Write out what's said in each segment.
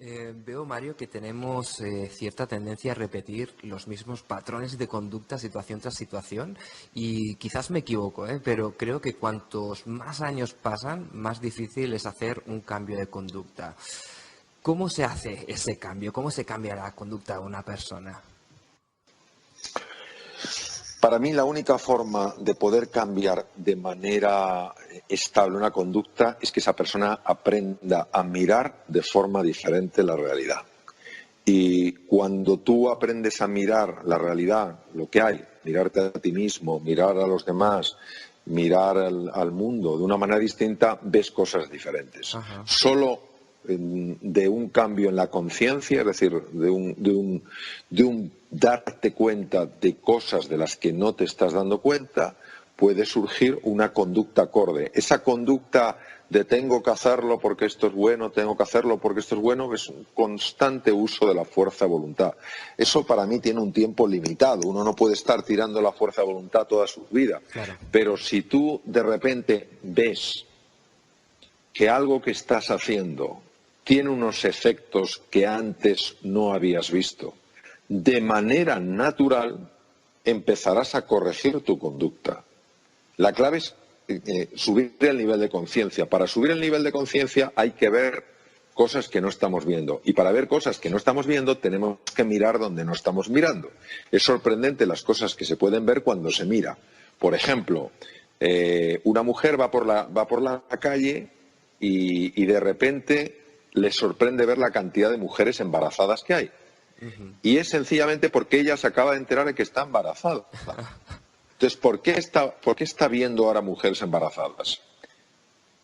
Veo, Mario, que tenemos cierta tendencia a repetir los mismos patrones de conducta situación tras situación y quizás me equivoco, pero creo que cuantos más años pasan, más difícil es hacer un cambio de conducta. ¿Cómo se hace ese cambio? ¿Cómo se cambia la conducta de una persona? Para mí la única forma de poder cambiar de manera estable una conducta es que esa persona aprenda a mirar de forma diferente la realidad. Y cuando tú aprendes a mirar la realidad, lo que hay, mirarte a ti mismo, mirar a los demás, mirar al mundo de una manera distinta, ves cosas diferentes. Ajá. Solo de un cambio en la conciencia, es decir, de un darte cuenta de cosas de las que no te estás dando cuenta, puede surgir una conducta acorde. Esa conducta de tengo que hacerlo porque esto es bueno, tengo que hacerlo porque esto es bueno, es un constante uso de la fuerza de voluntad. Eso para mí tiene un tiempo limitado. Uno no puede estar tirando la fuerza de voluntad toda su vida. Claro. Pero si tú de repente ves que algo que estás haciendo tiene unos efectos que antes no habías visto, de manera natural empezarás a corregir tu conducta. La clave es subir el nivel de conciencia. Para subir el nivel de conciencia hay que ver cosas que no estamos viendo. Y para ver cosas que no estamos viendo tenemos que mirar donde no estamos mirando. Es sorprendente las cosas que se pueden ver cuando se mira. Por ejemplo, una mujer va por la calle y de repente le sorprende ver la cantidad de mujeres embarazadas que hay. Y es sencillamente porque ella se acaba de enterar de que está embarazada. Entonces, ¿por qué está viendo ahora mujeres embarazadas?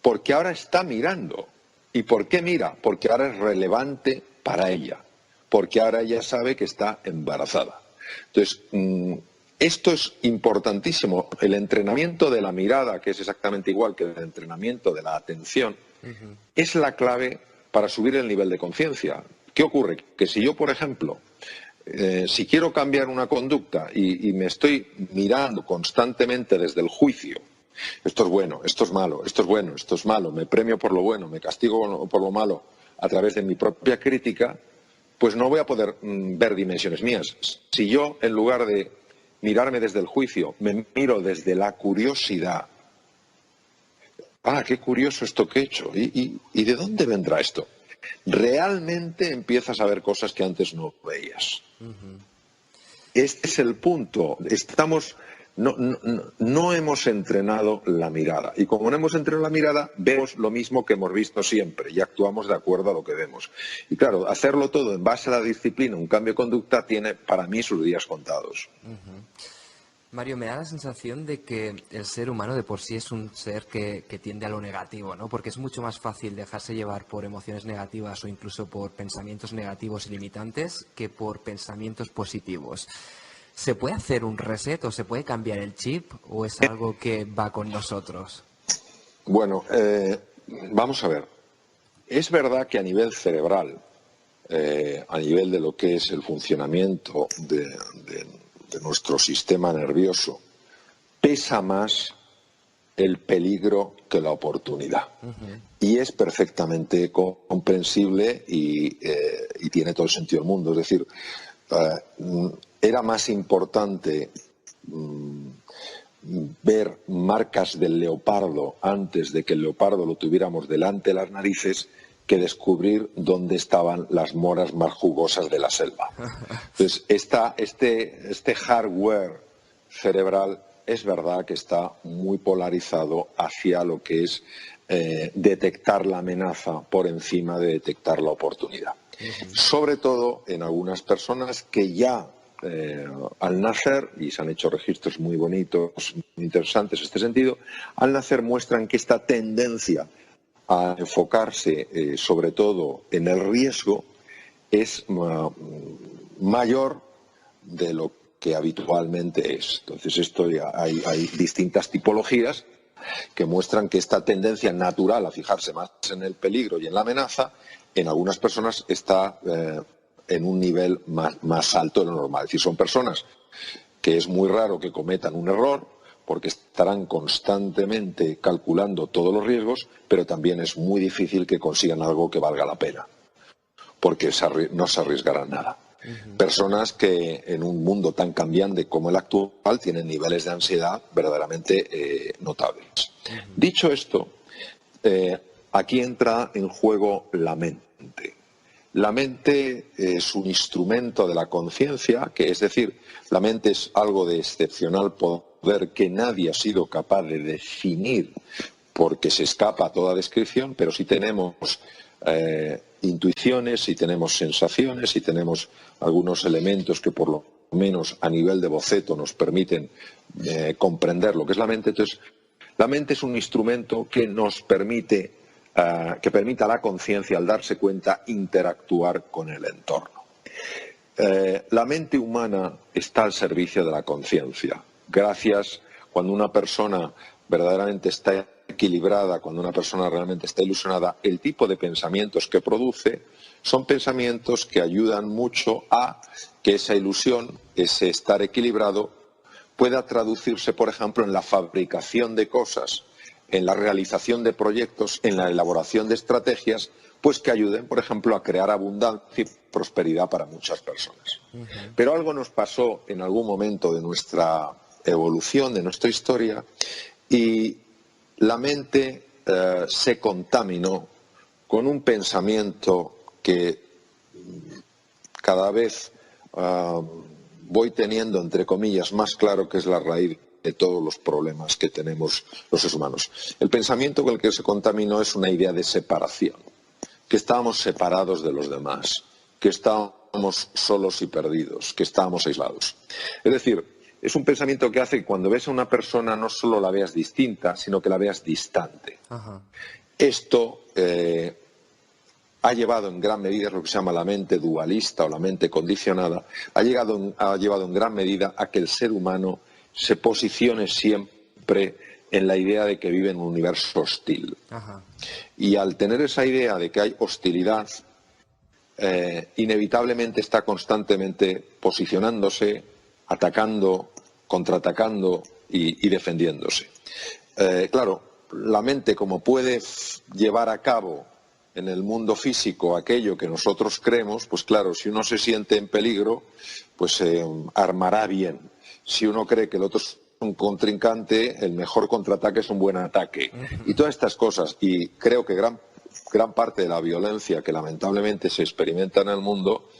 Porque ahora está mirando. ¿Y por qué mira? Porque ahora es relevante para ella. Porque ahora ella sabe que está embarazada. Entonces, esto es importantísimo. El entrenamiento de la mirada, que es exactamente igual que el entrenamiento de la atención, es la clave para subir el nivel de conciencia. ¿Qué ocurre? Que si yo, por ejemplo, si quiero cambiar una conducta y me estoy mirando constantemente desde el juicio, esto es bueno, esto es malo, esto es bueno, esto es malo, me premio por lo bueno, me castigo por lo malo a través de mi propia crítica, pues no voy a poder ver dimensiones mías. Si yo, en lugar de mirarme desde el juicio, me miro desde la curiosidad, qué curioso esto que he hecho, ¿y de dónde vendrá esto? Realmente empiezas a ver cosas que antes no veías. Este es el punto. No hemos entrenado la mirada. Y como no hemos entrenado la mirada, vemos lo mismo que hemos visto siempre y actuamos de acuerdo a lo que vemos. Y claro, hacerlo todo en base a la disciplina, un cambio de conducta, tiene para mí sus días contados. Mario, me da la sensación de que el ser humano de por sí es un ser que tiende a lo negativo, ¿no? Porque es mucho más fácil dejarse llevar por emociones negativas o incluso por pensamientos negativos y limitantes que por pensamientos positivos. ¿Se puede hacer un reset o se puede cambiar el chip o es algo que va con nosotros? Bueno, vamos a ver. Es verdad que a nivel cerebral, a nivel de lo que es el funcionamiento de nuestro sistema nervioso, pesa más el peligro que la oportunidad. Y es perfectamente comprensible y tiene todo el sentido del mundo. Es decir, era más importante ver marcas del leopardo antes de que el leopardo lo tuviéramos delante de las narices que descubrir dónde estaban las moras más jugosas de la selva. Entonces, este hardware cerebral es verdad que está muy polarizado hacia lo que es detectar la amenaza por encima de detectar la oportunidad. Sobre todo en algunas personas que ya al nacer, y se han hecho registros muy bonitos, muy interesantes en este sentido, al nacer muestran que esta tendencia a enfocarse sobre todo en el riesgo es mayor de lo que habitualmente es. Entonces hay distintas tipologías que muestran que esta tendencia natural a fijarse más en el peligro y en la amenaza en algunas personas está en un nivel más alto de lo normal. Es decir, son personas que es muy raro que cometan un error porque estarán constantemente calculando todos los riesgos, pero también es muy difícil que consigan algo que valga la pena. porque no se arriesgarán nada. Personas que en un mundo tan cambiante como el actual tienen niveles de ansiedad verdaderamente notables. Dicho esto, aquí entra en juego la mente. La mente es un instrumento de la conciencia, que es decir, la mente es algo de excepcional poder que nadie ha sido capaz de definir porque se escapa a toda descripción, pero sí tenemos intuiciones, sí tenemos sensaciones, sí tenemos algunos elementos que por lo menos a nivel de boceto nos permiten comprender lo que es la mente. Entonces, la mente es un instrumento que nos permite, que permite a la conciencia, al darse cuenta, interactuar con el entorno. La mente humana está al servicio de la conciencia. Gracias, cuando una persona verdaderamente está equilibrada, cuando una persona realmente está ilusionada, el tipo de pensamientos que produce son pensamientos que ayudan mucho a que esa ilusión, ese estar equilibrado, pueda traducirse, por ejemplo, en la fabricación de cosas, en la realización de proyectos, en la elaboración de estrategias, pues que ayuden, por ejemplo, a crear abundancia y prosperidad para muchas personas. Pero algo nos pasó en algún momento de nuestra evolución, de nuestra historia, y la mente se contaminó con un pensamiento que cada vez voy teniendo, entre comillas, más claro que es la raíz de todos los problemas que tenemos los seres humanos. El pensamiento con el que se contaminó es una idea de separación, que estábamos separados de los demás, que estábamos solos y perdidos, que estábamos aislados. Es decir, es un pensamiento que hace que cuando ves a una persona no solo la veas distinta, sino que la veas distante. Esto ha llevado en gran medida, es lo que se llama la mente dualista o la mente condicionada, ha llevado en gran medida a que el ser humano se posicione siempre en la idea de que vive en un universo hostil. Y al tener esa idea de que hay hostilidad, inevitablemente está constantemente posicionándose, atacando, contraatacando y defendiéndose. Claro, la mente, como puede llevar a cabo en el mundo físico aquello que nosotros creemos, pues claro, si uno se siente en peligro, pues se armará bien. Si uno cree que el otro es un contrincante, el mejor contraataque es un buen ataque. Y todas estas cosas, y creo que gran parte de la violencia que lamentablemente se experimenta en el mundo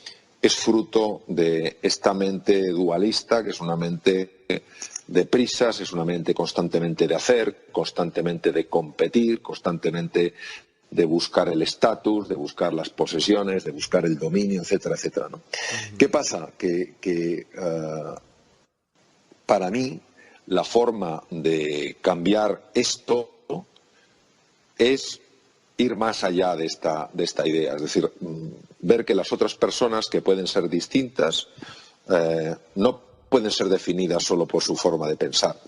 es fruto de esta mente dualista, que es una mente de prisas, es una mente constantemente de hacer, constantemente de competir, constantemente de buscar el estatus, de buscar las posesiones, de buscar el dominio, etcétera, etcétera, ¿no? ¿Qué pasa? Que para mí la forma de cambiar esto es ir más allá de esta idea, es decir, ver que las otras personas que pueden ser distintas no pueden ser definidas solo por su forma de pensar.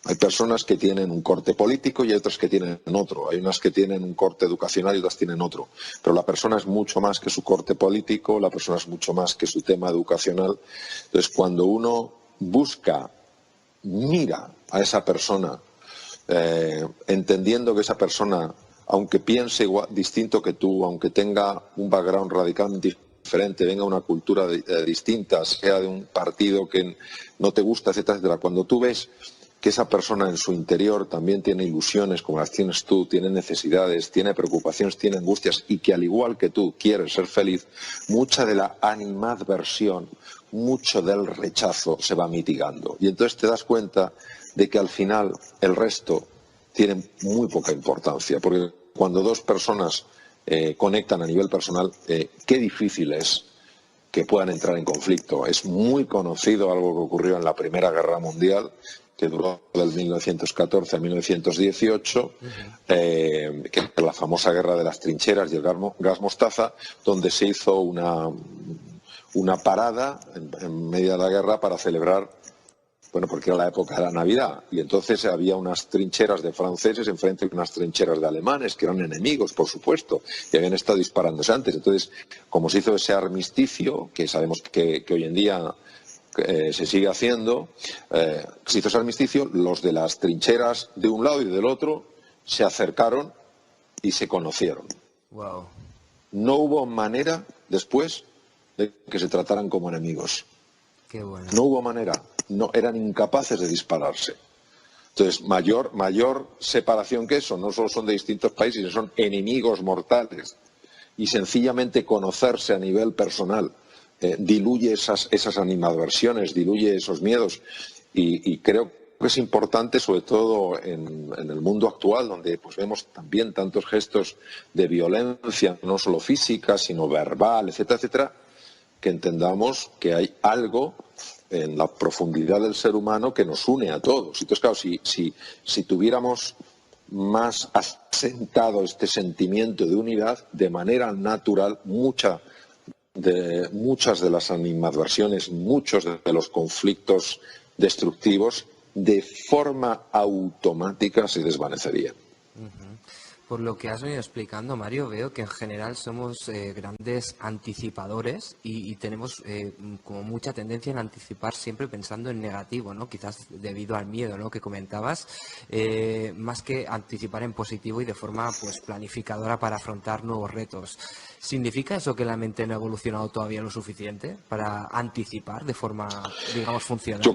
Hay personas que tienen un corte político y hay otras que tienen otro. Hay unas que tienen un corte educacional y otras tienen otro. Pero la persona es mucho más que su corte político, la persona es mucho más que su tema educacional. Entonces, cuando uno mira a esa persona, entendiendo que esa persona, aunque piense distinto que tú, aunque tenga un background radicalmente diferente, venga de una cultura distinta, sea de un partido que no te gusta, etcétera, etcétera, cuando tú ves que esa persona en su interior también tiene ilusiones como las tienes tú, tiene necesidades, tiene preocupaciones, tiene angustias y que al igual que tú quiere ser feliz, mucha de la animadversión, mucho del rechazo se va mitigando. Y entonces te das cuenta de que al final el resto tiene muy poca importancia, porque cuando dos personas conectan a nivel personal, qué difícil es que puedan entrar en conflicto. Es muy conocido algo que ocurrió en la Primera Guerra Mundial, que duró del 1914 a 1918, que es la famosa guerra de las trincheras y el gas mostaza, donde se hizo una parada en medio de la guerra para celebrar, bueno, porque era la época de la Navidad, y entonces había unas trincheras de franceses enfrente de unas trincheras de alemanes, que eran enemigos, por supuesto, y habían estado disparándose antes. Entonces, como se hizo ese armisticio, que sabemos que hoy en día se sigue haciendo, se hizo ese armisticio, los de las trincheras de un lado y del otro se acercaron y se conocieron. Wow. No hubo manera después de que se trataran como enemigos. Qué bueno. No hubo manera, no, eran incapaces de dispararse. Entonces, mayor separación que eso, no solo son de distintos países, sino son enemigos mortales. Y sencillamente conocerse a nivel personal diluye esas animadversiones, diluye esos miedos. Y creo que es importante, sobre todo en el mundo actual, donde pues vemos también tantos gestos de violencia, no solo física, sino verbal, etcétera, etcétera, que entendamos que hay algo en la profundidad del ser humano que nos une a todos. Entonces, claro, si tuviéramos más asentado este sentimiento de unidad, de manera natural, muchas de las animadversiones, muchos de los conflictos destructivos, de forma automática se desvanecerían. Por lo que has venido explicando, Mario, veo que en general somos grandes anticipadores y tenemos como mucha tendencia en anticipar siempre pensando en negativo, ¿no? Quizás debido al miedo, ¿no?, que comentabas, más que anticipar en positivo y de forma pues planificadora para afrontar nuevos retos. ¿Significa eso que la mente no ha evolucionado todavía lo suficiente para anticipar de forma, digamos, funcional? Yo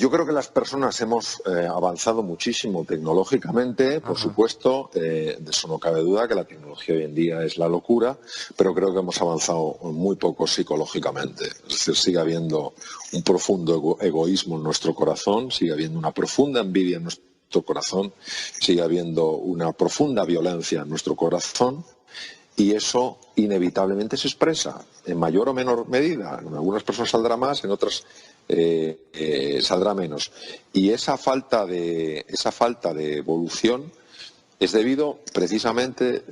creo que las personas hemos avanzado muchísimo tecnológicamente, por supuesto, de eso no cabe duda, que la tecnología hoy en día es la locura, pero creo que hemos avanzado muy poco psicológicamente. Es decir, sigue habiendo un profundo egoísmo en nuestro corazón, sigue habiendo una profunda envidia en nuestro corazón, sigue habiendo una profunda violencia en nuestro corazón. Y eso inevitablemente se expresa en mayor o menor medida. En algunas personas saldrá más, en otras saldrá menos. Y esa falta de evolución es debido precisamente,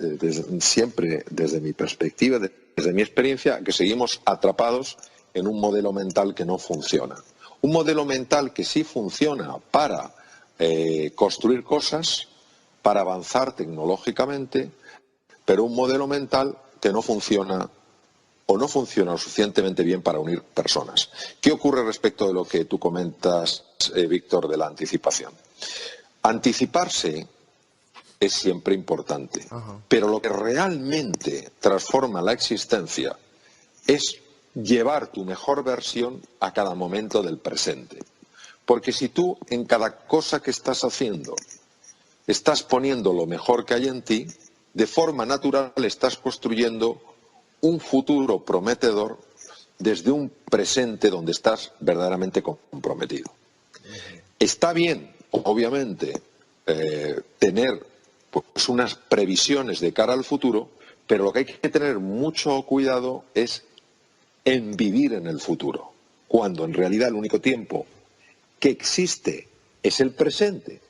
siempre desde mi perspectiva, desde mi experiencia, a que seguimos atrapados en un modelo mental que no funciona. Un modelo mental que sí funciona para construir cosas, para avanzar tecnológicamente, pero un modelo mental que no funciona o no funciona lo suficientemente bien para unir personas. ¿Qué ocurre respecto de lo que tú comentas, Víctor, de la anticipación? Anticiparse es siempre importante, pero lo que realmente transforma la existencia es llevar tu mejor versión a cada momento del presente. Porque si tú en cada cosa que estás haciendo estás poniendo lo mejor que hay en ti, de forma natural estás construyendo un futuro prometedor desde un presente donde estás verdaderamente comprometido. Está bien, obviamente, tener pues, unas previsiones de cara al futuro, pero lo que hay que tener mucho cuidado es en vivir en el futuro, cuando en realidad el único tiempo que existe es el presente,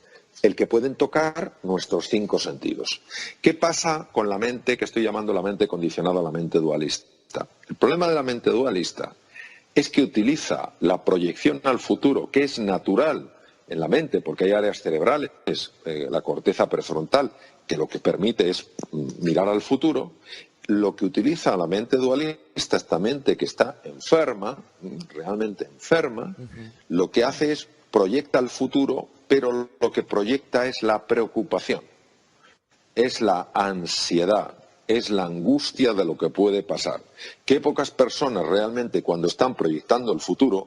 el que pueden tocar nuestros 5 sentidos. ¿Qué pasa con la mente que estoy llamando la mente condicionada, la mente dualista? El problema de la mente dualista es que utiliza la proyección al futuro, que es natural en la mente, porque hay áreas cerebrales, la corteza prefrontal, que lo que permite es mirar al futuro. Lo que utiliza la mente dualista, esta mente que está enferma, realmente enferma, lo que hace es proyecta al futuro, pero lo que proyecta es la preocupación, es la ansiedad, es la angustia de lo que puede pasar. Qué pocas personas realmente cuando están proyectando el futuro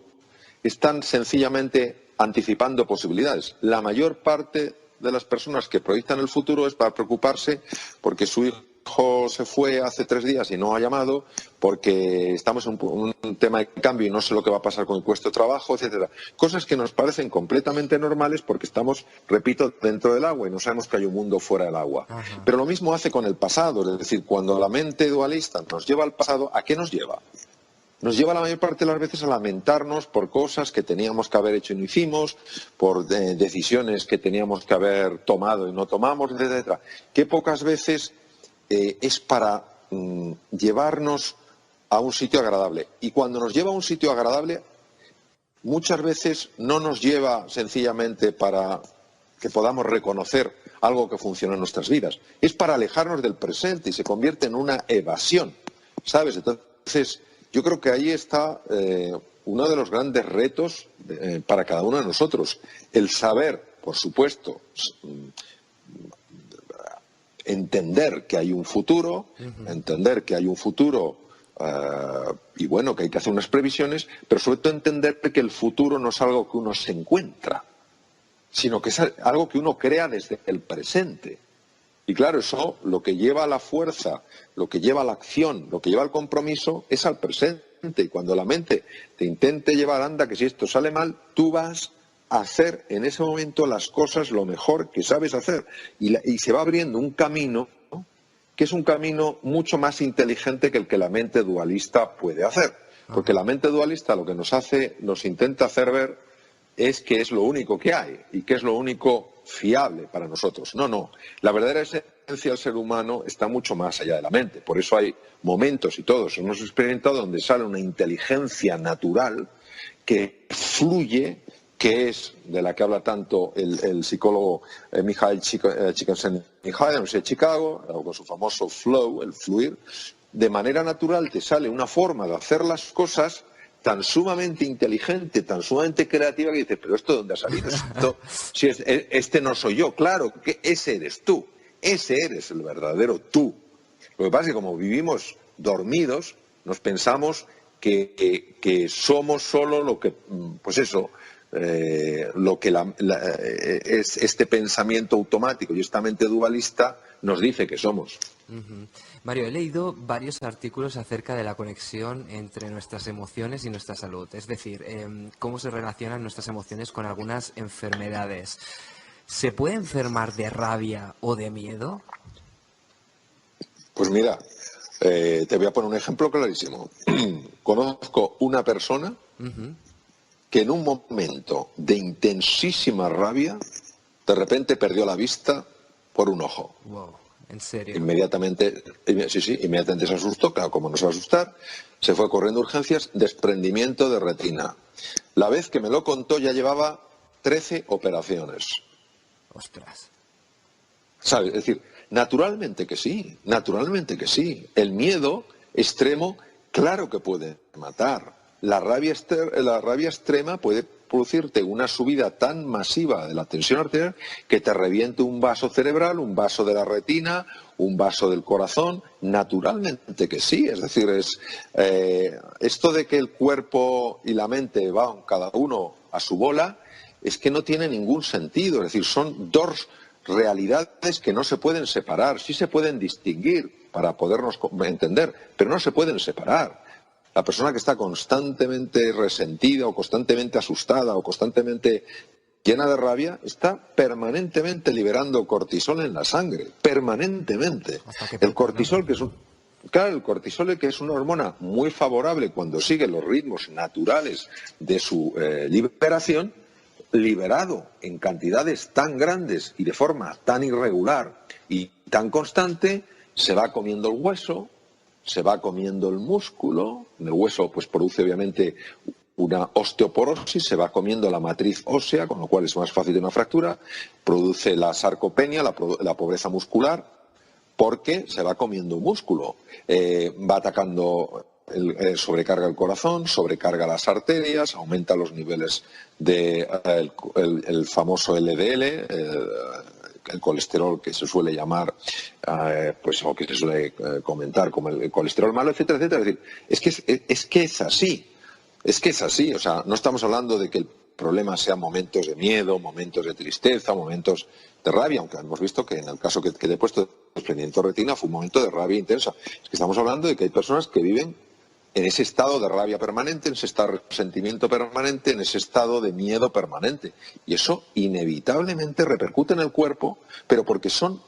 están sencillamente anticipando posibilidades. La mayor parte de las personas que proyectan el futuro es para preocuparse porque su hijo se fue hace 3 días y no ha llamado, porque estamos en un tema de cambio y no sé lo que va a pasar con el puesto de trabajo, etcétera. Cosas que nos parecen completamente normales porque estamos, repito, dentro del agua y no sabemos que hay un mundo fuera del agua. Pero lo mismo hace con el pasado, es decir, cuando la mente dualista nos lleva al pasado, ¿a qué nos lleva? Nos lleva la mayor parte de las veces a lamentarnos por cosas que teníamos que haber hecho y no hicimos, por decisiones que teníamos que haber tomado y no tomamos, etcétera. Qué pocas veces es para llevarnos a un sitio agradable. Y cuando nos lleva a un sitio agradable, muchas veces no nos lleva sencillamente para que podamos reconocer algo que funciona en nuestras vidas. Es para alejarnos del presente y se convierte en una evasión, ¿sabes? Entonces, yo creo que ahí está uno de los grandes retos para cada uno de nosotros. El saber, por supuesto, entender que hay un futuro, y bueno, que hay que hacer unas previsiones, pero sobre todo entender que el futuro no es algo que uno se encuentra, sino que es algo que uno crea desde el presente. Y claro, eso lo que lleva a la fuerza, lo que lleva a la acción, lo que lleva al compromiso es al presente. Y cuando la mente te intente llevar, anda, que si esto sale mal, tú vas a hacer en ese momento las cosas lo mejor que sabes hacer. Y se va abriendo un camino, ¿no?, que es un camino mucho más inteligente que el que la mente dualista puede hacer. Porque la mente dualista lo que nos intenta hacer ver es que es lo único que hay y que es lo único fiable para nosotros. No. La verdadera esencia del ser humano está mucho más allá de la mente. Por eso hay momentos, y todos hemos experimentado, donde sale una inteligencia natural que fluye, que es de la que habla tanto el psicólogo Mihaly Csikszentmihalyi de la Universidad de Chicago, con su famoso flow, el fluir. De manera natural te sale una forma de hacer las cosas tan sumamente inteligente, tan sumamente creativa, que dices, pero ¿esto de dónde ha salido? Si este no soy yo. Claro, que ese eres tú. Ese eres el verdadero tú. Lo que pasa es que como vivimos dormidos, nos pensamos que somos solo lo que, pues eso, lo que es este pensamiento automático y esta mente dualista nos dice que somos. Mario, he leído varios artículos acerca de la conexión entre nuestras emociones y nuestra salud, es decir, cómo se relacionan nuestras emociones con algunas enfermedades. ¿Se puede enfermar de rabia o de miedo? Pues mira, te voy a poner un ejemplo clarísimo. Conozco una persona que en un momento de intensísima rabia, de repente perdió la vista por un ojo. Wow, ¿en serio? Inmediatamente se asustó, claro, como no se va a asustar, se fue corriendo a urgencias, desprendimiento de retina. La vez que me lo contó ya llevaba 13 operaciones. Ostras. ¿Sabes? Es decir, naturalmente que sí. El miedo extremo, claro que puede matar. La rabia extrema puede producirte una subida tan masiva de la tensión arterial que te reviente un vaso cerebral, un vaso de la retina, un vaso del corazón. Naturalmente que sí. Es decir, esto de que el cuerpo y la mente van cada uno a su bola, es que no tiene ningún sentido. Es decir, son dos realidades que no se pueden separar. Sí se pueden distinguir para podernos entender, pero no se pueden separar. La persona que está constantemente resentida o constantemente asustada o constantemente llena de rabia está permanentemente liberando cortisol en la sangre, permanentemente. El cortisol, que es una hormona muy favorable cuando sigue los ritmos naturales de su liberación, liberado en cantidades tan grandes y de forma tan irregular y tan constante, se va comiendo el hueso, se va comiendo el músculo, el hueso pues produce obviamente una osteoporosis, se va comiendo la matriz ósea, con lo cual es más fácil de una fractura, produce la sarcopenia, la pobreza muscular, porque se va comiendo un músculo, va atacando, sobrecarga el corazón, sobrecarga las arterias, aumenta los niveles de el famoso LDL, el colesterol que se suele llamar, o que se suele comentar como el colesterol malo, etcétera, etcétera. Es decir, es que es así. Es que es así. O sea, no estamos hablando de que el problema sean momentos de miedo, momentos de tristeza, momentos de rabia, aunque hemos visto que en el caso que te he puesto de desprendimiento de retina fue un momento de rabia intensa. Es que estamos hablando de que hay personas que viven en ese estado de rabia permanente, en ese estado de resentimiento permanente, en ese estado de miedo permanente. Y eso inevitablemente repercute en el cuerpo, pero porque son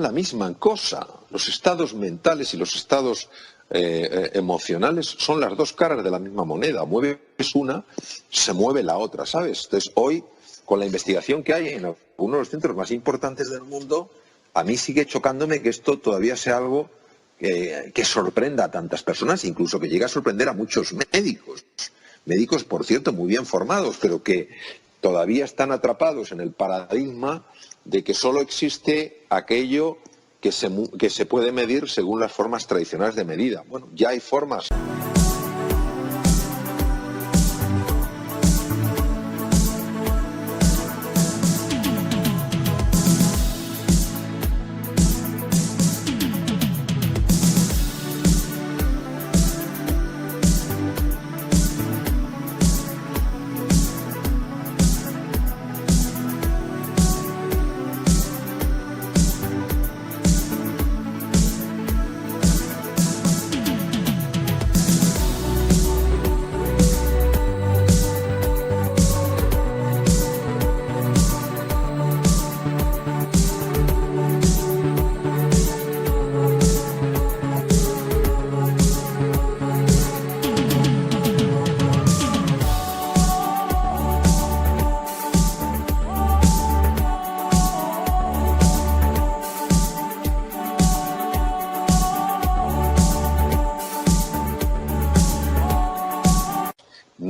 la misma cosa. Los estados mentales y los estados emocionales son las dos caras de la misma moneda. Mueves una, se mueve la otra, ¿sabes? Entonces, hoy, con la investigación que hay en uno de los centros más importantes del mundo, a mí sigue chocándome que esto todavía sea algo que sorprenda a tantas personas, incluso que llegue a sorprender a muchos médicos, por cierto, muy bien formados, pero que todavía están atrapados en el paradigma de que solo existe aquello que se puede medir según las formas tradicionales de medida. Bueno, ya hay formas.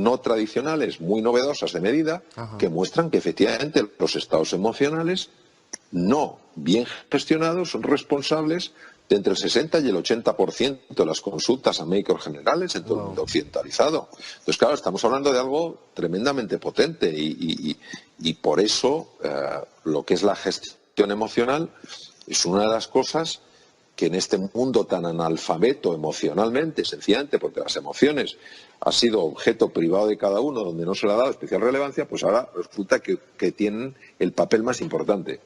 no tradicionales, muy novedosas de medida, que muestran que efectivamente los estados emocionales no bien gestionados son responsables de entre el 60 y el 80% de las consultas a médicos generales en todo el mundo occidentalizado. Entonces, claro, estamos hablando de algo tremendamente potente y por eso lo que es la gestión emocional es una de las cosas que en este mundo tan analfabeto emocionalmente, sencillamente porque las emociones han sido objeto privado de cada uno, donde no se le ha dado especial relevancia, pues ahora resulta que tienen el papel más importante.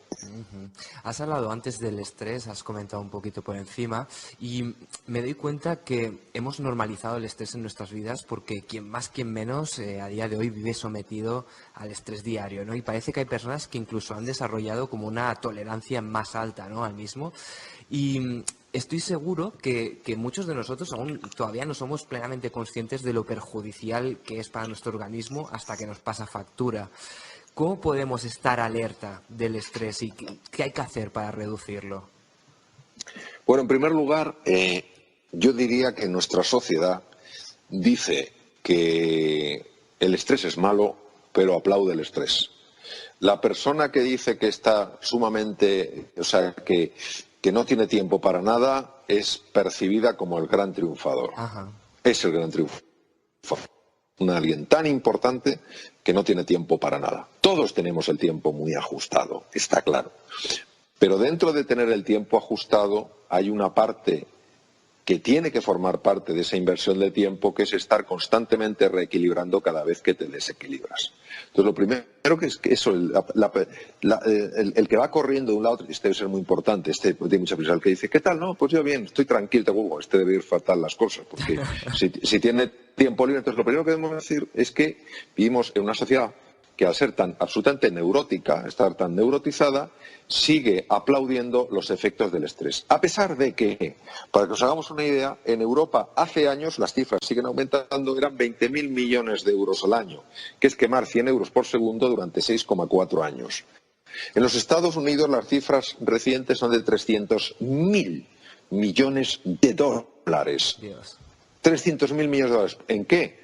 Has hablado antes del estrés, has comentado un poquito por encima, y me doy cuenta que hemos normalizado el estrés en nuestras vidas porque quien más, quien menos, a día de hoy vive sometido al estrés diario, ¿no? Y parece que hay personas que incluso han desarrollado como una tolerancia más alta, ¿no?, al mismo. Y estoy seguro que muchos de nosotros aún todavía no somos plenamente conscientes de lo perjudicial que es para nuestro organismo hasta que nos pasa factura. ¿Cómo podemos estar alerta del estrés y qué hay que hacer para reducirlo? Bueno, en primer lugar, yo diría que nuestra sociedad dice que el estrés es malo, pero aplaude el estrés. La persona que dice que está sumamente, o sea, que no tiene tiempo para nada, es percibida como el gran triunfador. Es el gran triunfador. Alguien tan importante que no tiene tiempo para nada. Todos tenemos el tiempo muy ajustado, está claro. Pero dentro de tener el tiempo ajustado hay una parte que tiene que formar parte de esa inversión de tiempo, que es estar constantemente reequilibrando cada vez que te desequilibras. Entonces, lo primero que es que eso, el que va corriendo de un lado, este debe ser muy importante, este tiene mucha prisa, el que dice, ¿qué tal? No, pues yo bien, estoy tranquilo, este debe ir fatal las cosas, porque si tiene tiempo libre, entonces lo primero que debemos decir es que vivimos en una sociedad que al ser tan absolutamente neurótica, estar tan neurotizada, sigue aplaudiendo los efectos del estrés. A pesar de que, para que os hagamos una idea, en Europa hace años, las cifras siguen aumentando, eran 20.000 millones de euros al año, que es quemar 100 euros por segundo durante 6,4 años. En los Estados Unidos las cifras recientes son de 300.000 millones de dólares. 300.000 millones de dólares. ¿En qué?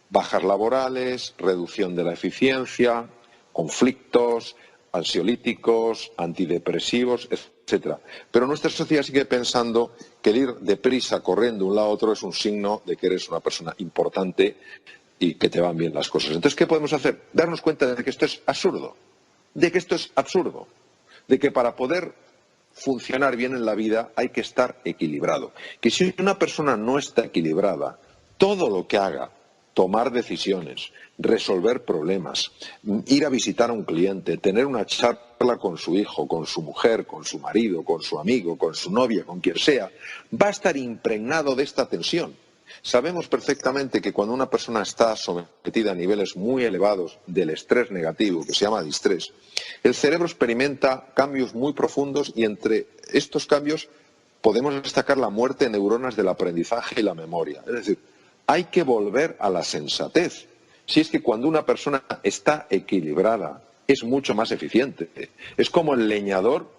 Bajas laborales, reducción de la eficiencia, conflictos, ansiolíticos, antidepresivos, etcétera. Pero nuestra sociedad sigue pensando que el ir deprisa corriendo de un lado a otro es un signo de que eres una persona importante y que te van bien las cosas. Entonces, ¿qué podemos hacer? Darnos cuenta de que esto es absurdo, de que para poder funcionar bien en la vida hay que estar equilibrado. Que si una persona no está equilibrada, todo lo que haga, tomar decisiones, resolver problemas, ir a visitar a un cliente, tener una charla con su hijo, con su mujer, con su marido, con su amigo, con su novia, con quien sea, va a estar impregnado de esta tensión. Sabemos perfectamente que cuando una persona está sometida a niveles muy elevados del estrés negativo, que se llama distrés, el cerebro experimenta cambios muy profundos y entre estos cambios podemos destacar la muerte de neuronas del aprendizaje y la memoria. Es decir, hay que volver a la sensatez. Si es que cuando una persona está equilibrada, es mucho más eficiente. Es como el leñador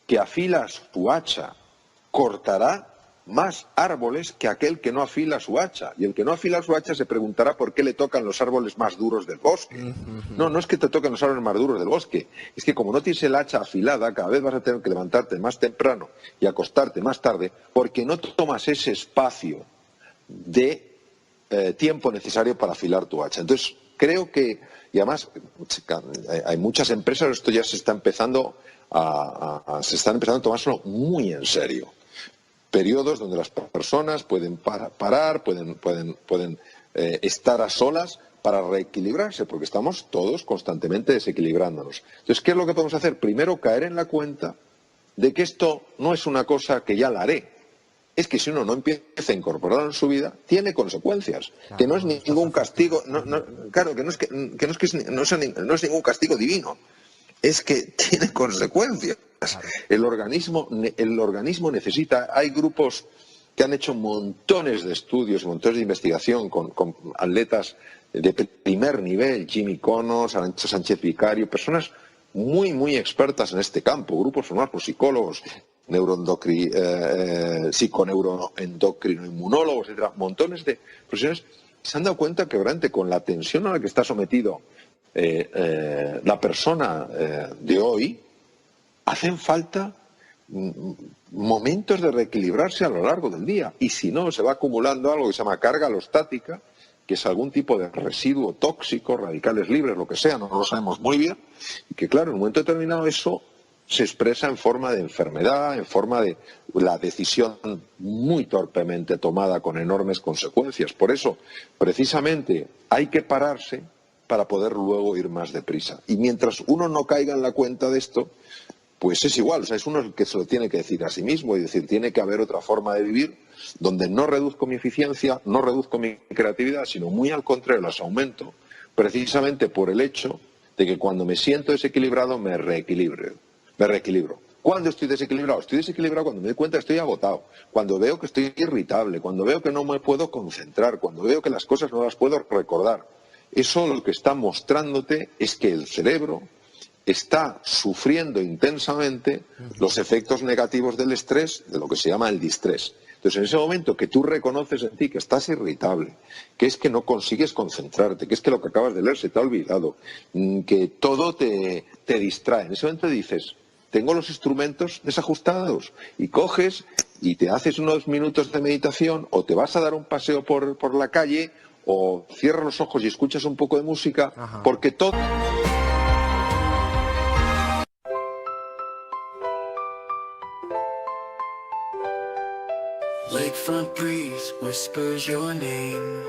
que afila su hacha, cortará más árboles que aquel que no afila su hacha. Y el que no afila su hacha se preguntará por qué le tocan los árboles más duros del bosque. No es que te toquen los árboles más duros del bosque. Es que como no tienes el hacha afilada, cada vez vas a tener que levantarte más temprano y acostarte más tarde, porque no tomas ese espacio de tiempo necesario para afilar tu hacha. Entonces, creo que, y además hay muchas empresas, esto ya se está empezando a tomárselo muy en serio. Periodos donde las personas pueden parar, pueden estar a solas para reequilibrarse, porque estamos todos constantemente desequilibrándonos. Entonces, ¿qué es lo que podemos hacer? Primero, caer en la cuenta de que esto no es una cosa que ya la haré. Es que si uno no empieza a incorporarlo en su vida, tiene consecuencias. Claro, que no es ningún castigo, claro, que no es ningún castigo divino. Es que tiene consecuencias. Claro. El organismo necesita. Hay grupos que han hecho montones de estudios, montones de investigación con atletas de primer nivel, Jimmy Connors, Arancha Sánchez Vicario, personas muy, muy expertas en este campo, grupos formados por psicólogos, psiconeuroendocrinoinmunólogos, etcétera, montones de profesiones se han dado cuenta que realmente con la tensión a la que está sometido la persona de hoy, hacen falta momentos de reequilibrarse a lo largo del día. Y si no, se va acumulando algo que se llama carga alostática, que es algún tipo de residuo tóxico, radicales libres, lo que sea, no lo sabemos muy bien, y que claro, en un momento determinado eso se expresa en forma de enfermedad, en forma de la decisión muy torpemente tomada con enormes consecuencias. Por eso, precisamente, hay que pararse para poder luego ir más deprisa. Y mientras uno no caiga en la cuenta de esto, pues es igual, o sea, es uno el que se lo tiene que decir a sí mismo y decir, tiene que haber otra forma de vivir donde no reduzco mi eficiencia, no reduzco mi creatividad, sino muy al contrario, las aumento, precisamente por el hecho de que cuando me siento desequilibrado me reequilibro. ¿Cuándo estoy desequilibrado? Estoy desequilibrado cuando me doy cuenta que estoy agotado, cuando veo que estoy irritable, cuando veo que no me puedo concentrar, cuando veo que las cosas no las puedo recordar. Eso lo que está mostrándote es que el cerebro está sufriendo intensamente los efectos negativos del estrés, de lo que se llama el distrés. Entonces, en ese momento que tú reconoces en ti que estás irritable, que es que no consigues concentrarte, que es que lo que acabas de leer se te ha olvidado, que todo te distrae, en ese momento dices, tengo los instrumentos desajustados, y coges y te haces unos minutos de meditación, o te vas a dar un paseo por la calle, o cierras los ojos y escuchas un poco de música, porque todo... Lakefront breeze whispers your name.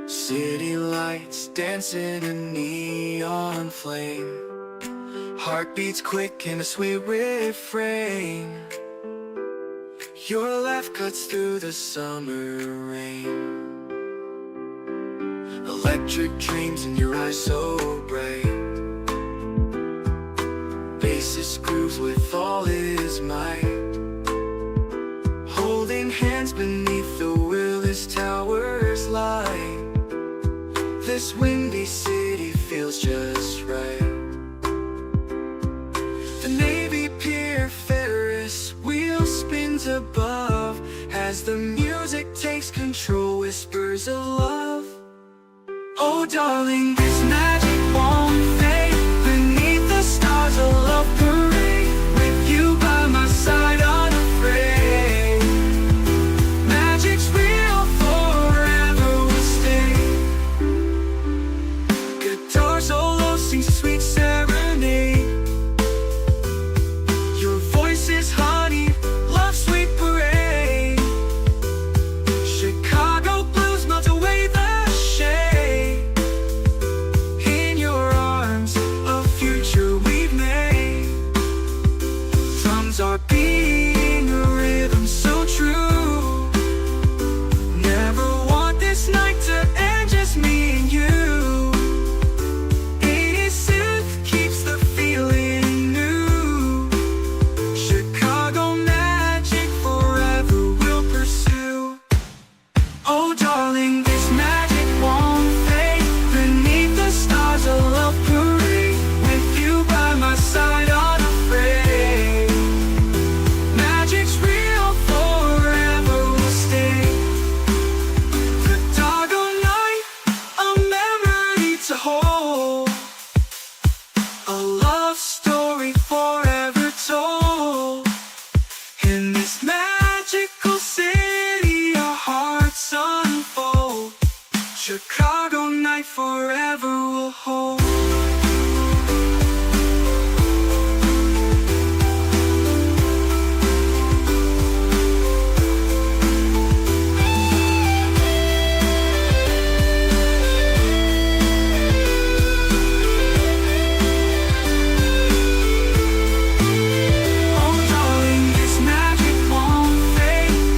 City lights dancing in neon flame. Heartbeats quick in a sweet refrain. Your laugh cuts through the summer rain. Electric dreams in your eyes so bright. Bassist grooves with all his might. Holding hands beneath the Willis Towers light. This windy city feels just right. The Navy Pier Ferris wheel spins above as the music takes control, whispers of love. Oh darling, this magic won't fade. Beneath the stars a love parade. With you by my side unafraid. Magic's real, forever will stay. Guitar solo sings a sweet serenade. Your voice is honey, love sweet parade. Chicago blues melt away the shade. In your arms, a future we've made. Drums are beating a rhythm so true. Never want this night to end, just me and you. 80s synth keeps the feeling new. Chicago magic forever will pursue. Oh darling, this magic won't fade. Beneath the stars a love parade. With you by my side unafraid. Magic's real, forever will stay. The doggone night, a memory to hold. A love story forever told. In this magical city our hearts unfold. Chicago night forever will hold. Oh darling, this magic won't fade.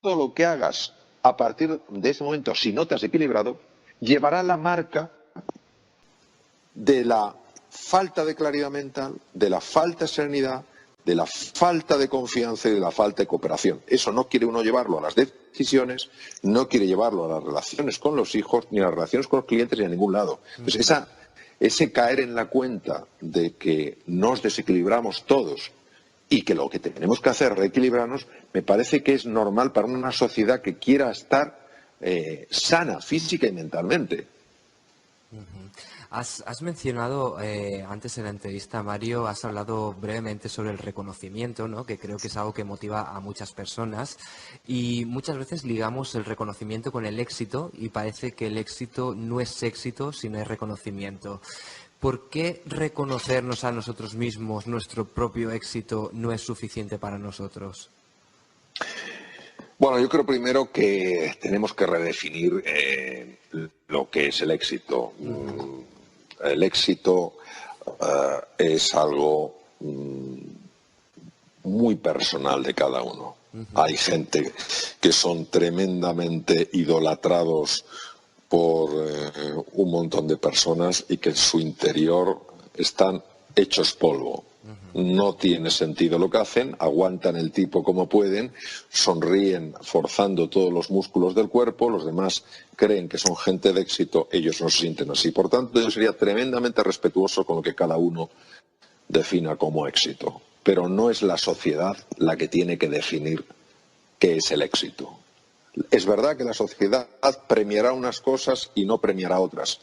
todo lo que hagas a partir de ese momento, si no te has equilibrado, llevará la marca de la falta de claridad mental, de la falta de serenidad, de la falta de confianza y de la falta de cooperación. Eso no quiere uno llevarlo a las decisiones, no quiere llevarlo a las relaciones con los hijos, ni a las relaciones con los clientes, ni a ningún lado. Entonces, ese caer en la cuenta de que nos desequilibramos todos y que lo que tenemos que hacer es reequilibrarnos, me parece que es normal para una sociedad que quiera estar sana física y mentalmente. Has mencionado antes en la entrevista, Mario, has hablado brevemente sobre el reconocimiento, ¿no? Que creo que es algo que motiva a muchas personas y muchas veces ligamos el reconocimiento con el éxito y parece que el éxito no es éxito si no hay reconocimiento. ¿Por qué reconocernos a nosotros mismos, nuestro propio éxito, no es suficiente para nosotros? Bueno, yo creo primero que tenemos que redefinir lo que es el éxito. El éxito es algo muy personal de cada uno. Hay gente que son tremendamente idolatrados por un montón de personas y que en su interior están hechos polvo. No tiene sentido lo que hacen, aguantan el tipo como pueden, sonríen forzando todos los músculos del cuerpo, los demás creen que son gente de éxito, ellos no se sienten así. Por tanto, yo sería tremendamente respetuoso con lo que cada uno defina como éxito. Pero no es la sociedad la que tiene que definir qué es el éxito. Es verdad que la sociedad premiará unas cosas y no premiará otras,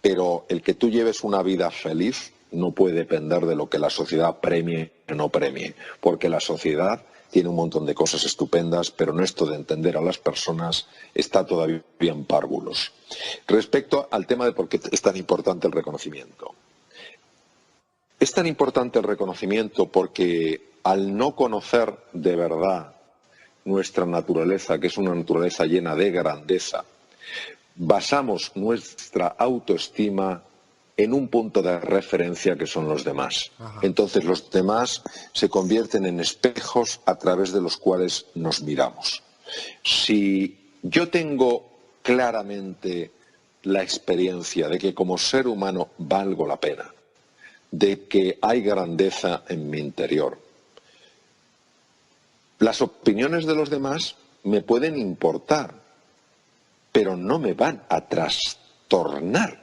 pero el que tú lleves una vida feliz no puede depender de lo que la sociedad premie o no premie, porque la sociedad tiene un montón de cosas estupendas, pero en esto de entender a las personas está todavía en párvulos. Respecto al tema de por qué es tan importante el reconocimiento. Es tan importante el reconocimiento porque al no conocer de verdad nuestra naturaleza, que es una naturaleza llena de grandeza, basamos nuestra autoestima en un punto de referencia que son los demás. Entonces los demás se convierten en espejos a través de los cuales nos miramos. Si yo tengo claramente la experiencia de que como ser humano valgo la pena, de que hay grandeza en mi interior, las opiniones de los demás me pueden importar, pero no me van a trastornar.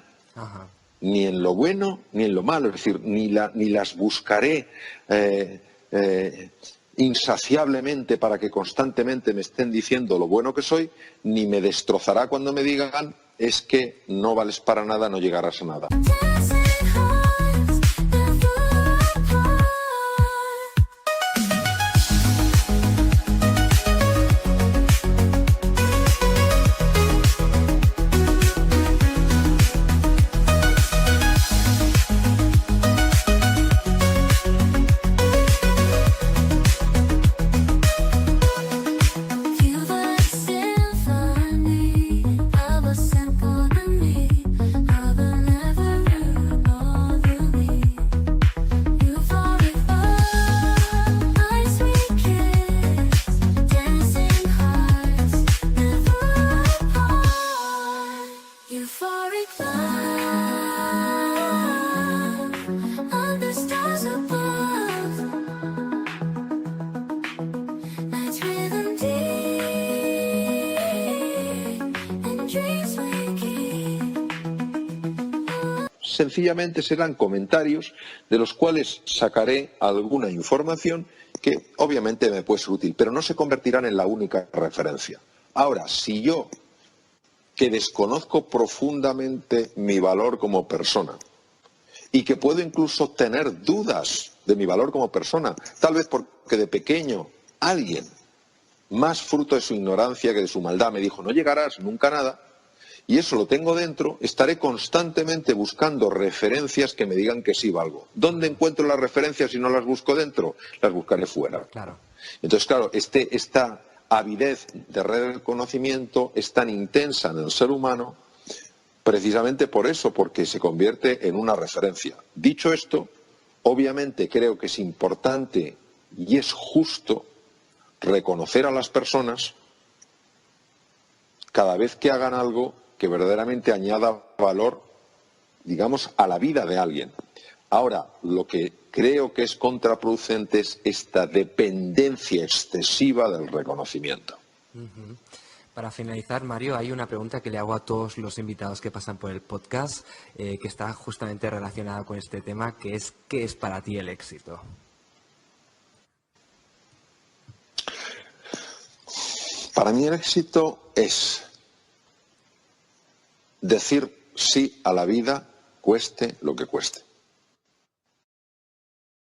Ni en lo bueno ni en lo malo, es decir, ni las buscaré insaciablemente para que constantemente me estén diciendo lo bueno que soy, ni me destrozará cuando me digan es que no vales para nada, no llegarás a nada. Sencillamente serán comentarios de los cuales sacaré alguna información que obviamente me puede ser útil, pero no se convertirán en la única referencia. Ahora, si yo, que desconozco profundamente mi valor como persona y que puedo incluso tener dudas de mi valor como persona, tal vez porque de pequeño alguien, más fruto de su ignorancia que de su maldad, me dijo no llegarás nunca a nada, y eso lo tengo dentro, estaré constantemente buscando referencias que me digan que sí valgo. ¿Dónde encuentro las referencias si no las busco dentro? Las buscaré fuera. Claro. Entonces, claro, esta avidez de reconocimiento es tan intensa en el ser humano precisamente por eso, porque se convierte en una referencia. Dicho esto, obviamente creo que es importante y es justo reconocer a las personas cada vez que hagan algo que verdaderamente añada valor, digamos, a la vida de alguien. Ahora, lo que creo que es contraproducente es esta dependencia excesiva del reconocimiento. Para finalizar, Mario, hay una pregunta que le hago a todos los invitados que pasan por el podcast, que está justamente relacionada con este tema, que es ¿qué es para ti el éxito? Para mí el éxito es decir sí a la vida, cueste lo que cueste.